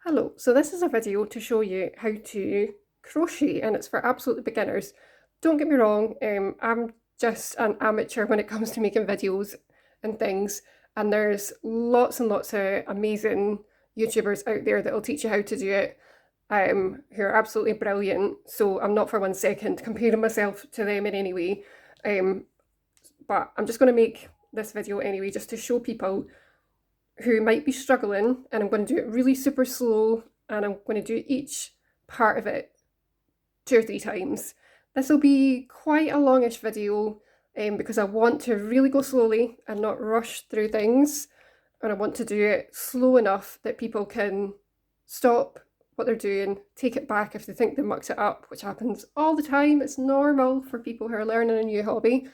Hello, so this is a video to show you how to crochet and it's for absolutely beginners. Don't get me wrong, I'm just an amateur when it comes to making videos and things, and there's lots and lots of amazing YouTubers out there that will teach you how to do it, who are absolutely brilliant, so I'm not for 1 second comparing myself to them in any way, but I'm just going to make this video anyway just to show people who might be struggling, and I'm going to do it really super slow, and I'm going to do each part of it 2 or 3 times. This will be quite a longish video because I want to really go slowly and not rush through things, and I want to do it slow enough that people can stop what they're doing, take it back if they think they mucked it up, which happens all the time. It's normal for people who are learning a new hobby.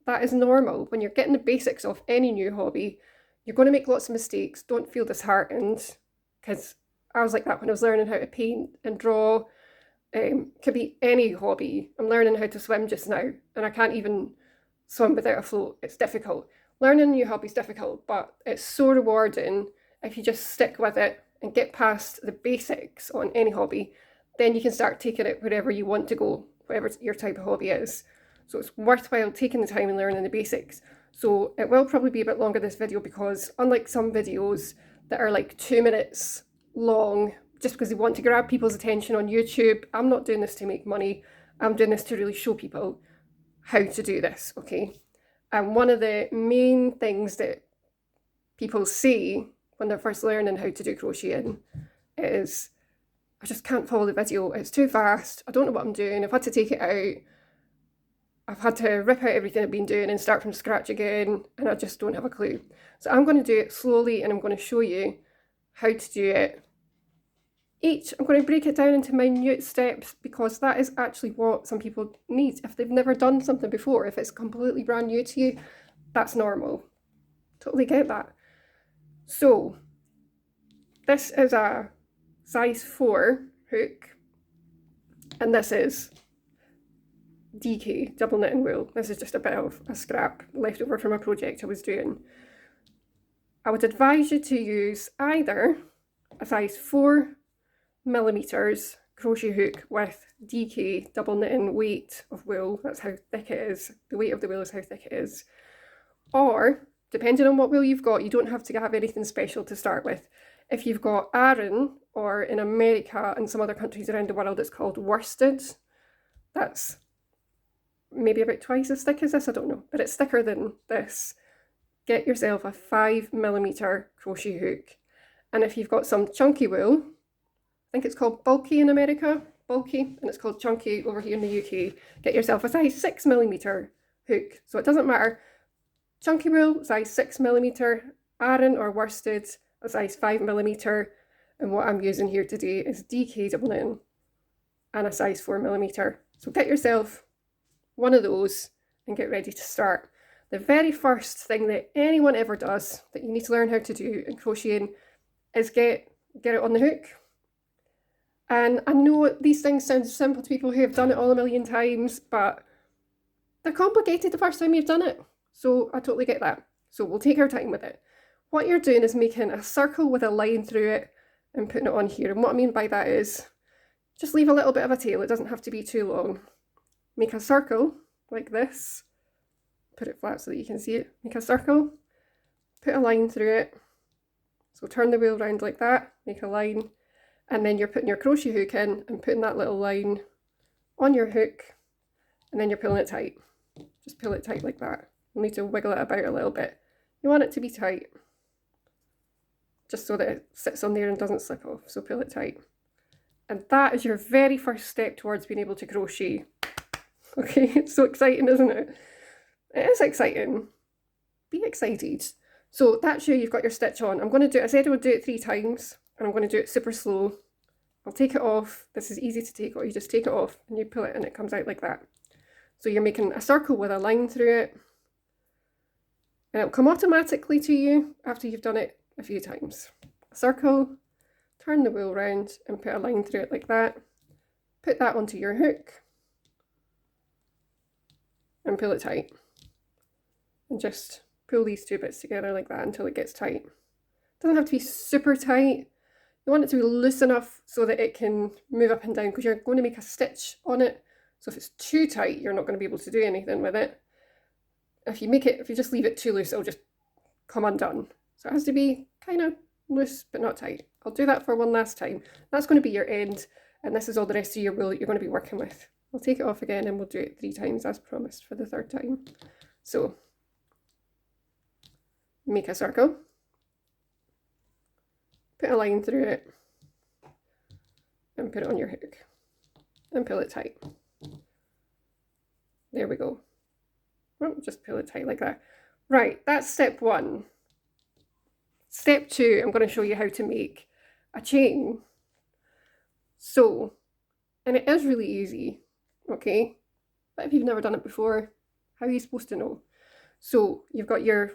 That is normal. When you're getting the basics of any new hobby, you're going to make lots of mistakes. Don't feel disheartened, because I was like that when I was learning how to paint and draw. Could be any hobby. I'm learning how to swim just now, and I can't even swim without a float. It's difficult. Learning a new hobby is difficult, but it's so rewarding if you just stick with it and get past the basics on any hobby. Then you can start taking it wherever you want to go, whatever your type of hobby is. So it's worthwhile taking the time and learning the basics. So it will probably be a bit longer, this video, because unlike some videos that are like 2 minutes long, just because they want to grab people's attention on YouTube, I'm not doing this to make money. I'm doing this to really show people how to do this, okay? And one of the main things that people say when they're first learning how to do crocheting is, I just can't follow the video. It's too fast. I don't know what I'm doing. I've had to take it out. I've had to rip out everything I've been doing and start from scratch again, and I just don't have a clue. So I'm going to do it slowly, and I'm going to show you how to do it. I'm going to break it down into minute steps, because that is actually what some people need. If they've never done something before, if it's completely brand new to you, that's normal. Totally get that. So this is a size 4 hook, and this is DK, double knitting wool. This is just a bit of a scrap left over from a project I was doing. I would advise you to use either a size 4mm crochet hook with DK, double knitting weight of wool. That's how thick it is. The weight of the wool is how thick it is. Or, depending on what wool you've got, you don't have to have anything special to start with. If you've got Aran, or in America and some other countries around the world, it's called worsted. That's maybe about twice as thick as this, I don't know, but it's thicker than this. Get yourself a 5mm crochet hook. And if you've got some chunky wool, I think it's called bulky in America, bulky, and it's called chunky over here in the UK, get yourself a size 6mm hook. So it doesn't matter. Chunky wool, size 6mm, Aran or worsted, a size 5mm, and what I'm using here today is DK double knitting and a size 4mm. So get yourself one of those and get ready to start. The very first thing that anyone ever does that you need to learn how to do in crocheting is get it on the hook. And I know these things sound simple to people who have done it all a million times, but they're complicated the first time you've done it. So I totally get that. So we'll take our time with it. What you're doing is making a circle with a line through it and putting it on here. And what I mean by that is just leave a little bit of a tail. It doesn't have to be too long. Make a circle like this. Put it flat so that you can see it. Make a circle. Put a line through it. So turn the wheel around like that. Make a line. And then you're putting your crochet hook in and putting that little line on your hook. And then you're pulling it tight. Just pull it tight like that. You'll need to wiggle it about a little bit. You want it to be tight, just so that it sits on there and doesn't slip off. So pull it tight. And that is your very first step towards being able to crochet. Okay, it's so exciting, isn't it? It is exciting. Be excited. So that's you, you've got your stitch on. I'm going to do it, I said I would do it 3 times, and I'm going to do it super slow. I'll take it off. This is easy to take off. You just take it off and you pull it and it comes out like that. So you're making a circle with a line through it. And it'll come automatically to you after you've done it a few times. A circle, turn the wool round and put a line through it like that. Put that onto your hook and pull it tight. And just pull these 2 bits together like that until it gets tight. It doesn't have to be super tight. You want it to be loose enough so that it can move up and down, because you're going to make a stitch on it. So if it's too tight, you're not going to be able to do anything with it. If you just leave it too loose, it'll just come undone. So it has to be kind of loose but not tight. I'll do that for one last time. That's going to be your end, and this is all the rest of your wool that you're going to be working with. I'll take it off again and we'll do it 3 times as promised for the 3rd time. So make a circle, put a line through it, and put it on your hook and pull it tight. There we go. Well, just pull it tight like that. Right, that's step 1. Step 2, I'm going to show you how to make a chain. So, and it is really easy, okay? But if you've never done it before, how are you supposed to know? So you've got your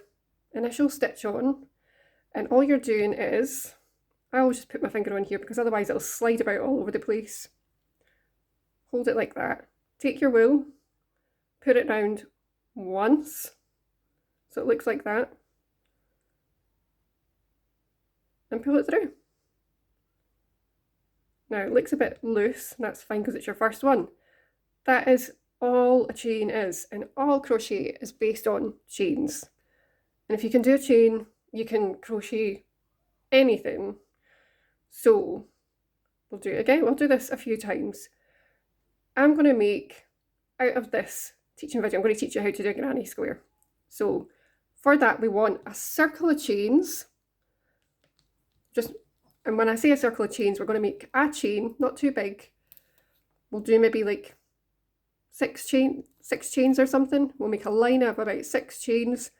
initial stitch on, and all you're doing is, I always just put my finger on here because otherwise it'll slide about all over the place. Hold it like that. Take your wool, put it round once, so it looks like that, and pull it through. Now it looks a bit loose, and that's fine because it's your first one. That is all a chain is, and all crochet is based on chains. And if you can do a chain, you can crochet anything. So we'll do it again. We'll do this a few times. I'm going to make, out of this teaching video, I'm going to teach you how to do a granny square. So for that, we want a circle of chains. And when I say a circle of chains, we're going to make a chain, not too big. We'll do maybe like 6 chains or something. We'll make a line of about 6 chains.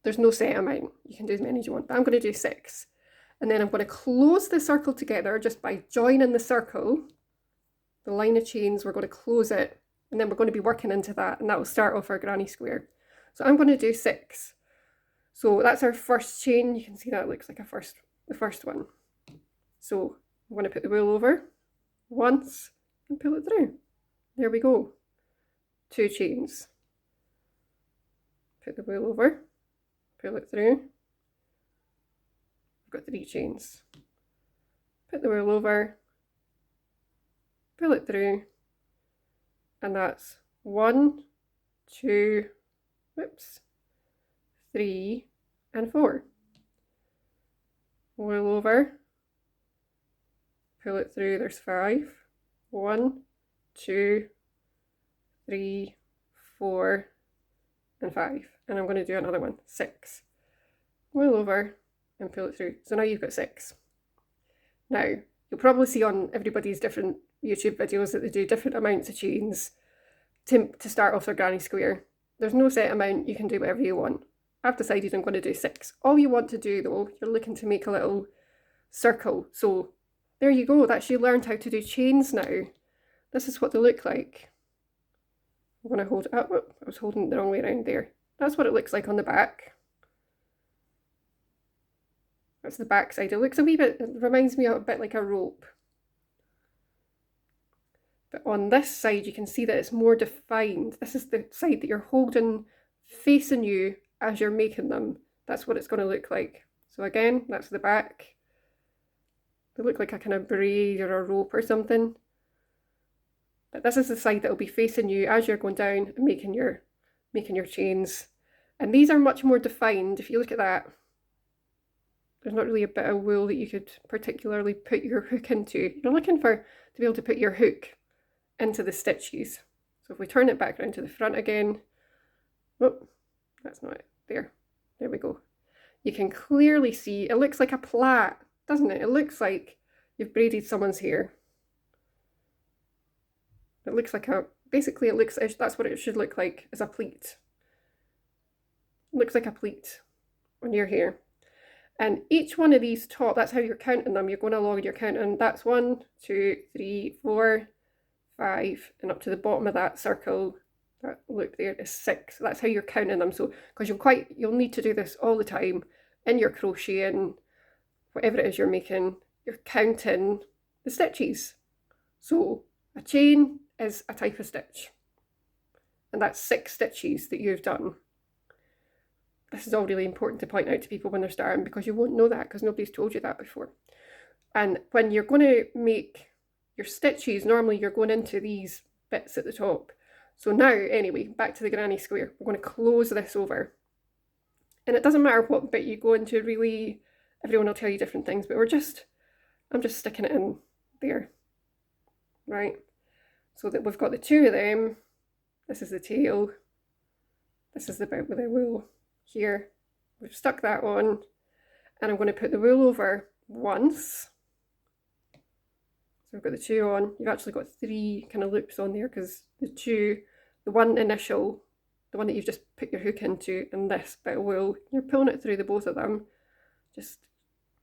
There's no set amount. You can do as many as you want, but I'm going to do 6. And then I'm going to close the circle together just by joining the circle, the line of chains. We're going to close it, and then we're going to be working into that, and that will start off our granny square. So I'm going to do 6. So that's our first chain. You can see that looks like the first one. So I'm going to put the wool over once and pull it through. There we go. 2 chains. Put the wool over, pull it through. I've got 3 chains. Put the wool over, pull it through, and that's 1, 2, 3, and 4. Wool over, pull it through, there's 5. 1, 2, 3, 4, and 5. And I'm going to do another one, 6. Wool over and pull it through. So now you've got 6. Now, you'll probably see on everybody's different YouTube videos that they do different amounts of chains to start off their granny square. There's no set amount, you can do whatever you want. I've decided I'm going to do 6. All you want to do though, you're looking to make a little circle. So there you go, that's you learned how to do chains now. This is what they look like. I'm going to hold it up. Oh, I was holding it the wrong way around there. That's what it looks like on the back. That's the back side. It looks a wee bit, it reminds me of a bit like a rope. But on this side, you can see that it's more defined. This is the side that you're holding facing you as you're making them. That's what it's going to look like. So again, that's the back. They look like a kind of braid or a rope or something. But this is the side that will be facing you as you're going down and making your chains. And these are much more defined. If you look at that, there's not really a bit of wool that you could particularly put your hook into. You're looking to be able to put your hook into the stitches. So if we turn it back around to the front again, oh, that's not it. There we go. You can clearly see, it looks like a plait, doesn't it? It looks like you've braided someone's hair. It looks like basically that's what it should look like, as a pleat. It looks like a pleat on your hair. And each one of these that's how you're counting them. You're going along and you're counting, that's 1, 2, 3, 4, 5, and up to the bottom of that circle, that look there is 6. That's how you're counting them. So, because you'll need to do this all the time in your crocheting, whatever it is you're making, you're counting the stitches. So a chain is a type of stitch, and that's 6 stitches that you've done. This is all really important to point out to people when they're starting, because you won't know that because nobody's told you that before. And when you're going to make your stitches, normally you're going into these bits at the top. So now, anyway, back to the granny square. We're going to close this over. And it doesn't matter what bit you go into, really. Everyone will tell you different things, but I'm just sticking it in there, right? So that we've got the two of them. This is the tail. This is the bit with the wool here. We've stuck that on, and I'm going to put the wool over once. So we've got the two on. You've actually got 3 kind of loops on there because the one initial, the one that you've just put your hook into, and this bit of wool, you're pulling it through the both of them, just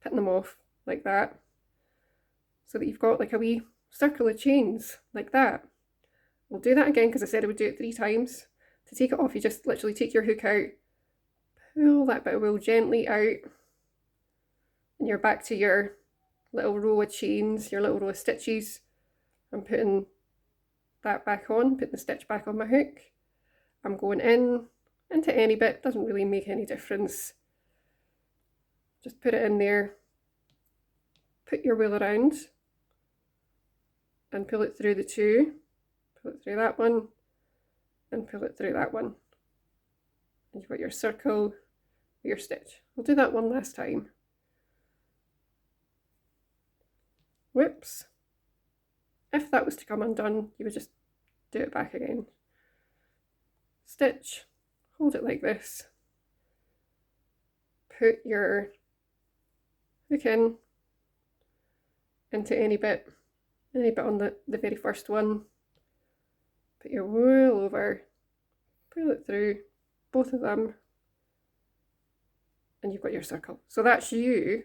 putting them off like that, so that you've got like a wee circle of chains like that. We'll do that again because I said I would do it 3 times. To take it off, you just literally take your hook out, pull that bit of wool gently out, and you're back to your little row of chains, your little row of stitches. I'm putting that back on, putting the stitch back on my hook. I'm going into any bit, doesn't really make any difference. Just put it in there, put your wool around, and pull it through the 2, pull it through that one, and pull it through that one. And you've got your circle with your stitch. We'll do that one last time. Whoops. If that was to come undone, you would just do it back again. Stitch, hold it like this, put your hook into any bit on the very first one, put your wool over, pull it through both of them, and you've got your circle. So that's you.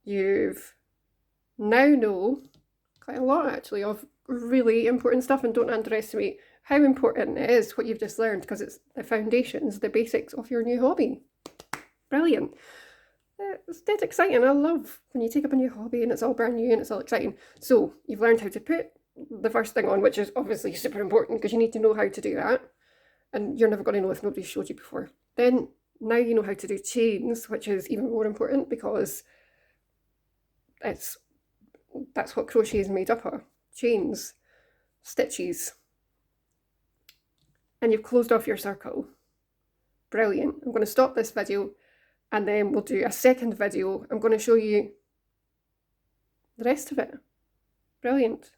You've now know quite a lot actually of really important stuff, and don't underestimate how important it is what you've just learned, because it's the foundations, the basics of your new hobby. Brilliant. It's dead exciting. I love when you take up a new hobby and it's all brand new and it's all exciting. So you've learned how to put the first thing on, which is obviously super important because you need to know how to do that, and you're never going to know if nobody's showed you before. Then now you know how to do chains, which is even more important because that's what crochet is made up of. Chains, stitches. And you've closed off your circle. Brilliant. I'm going to stop this video and then we'll do a second video. I'm going to show you the rest of it. Brilliant.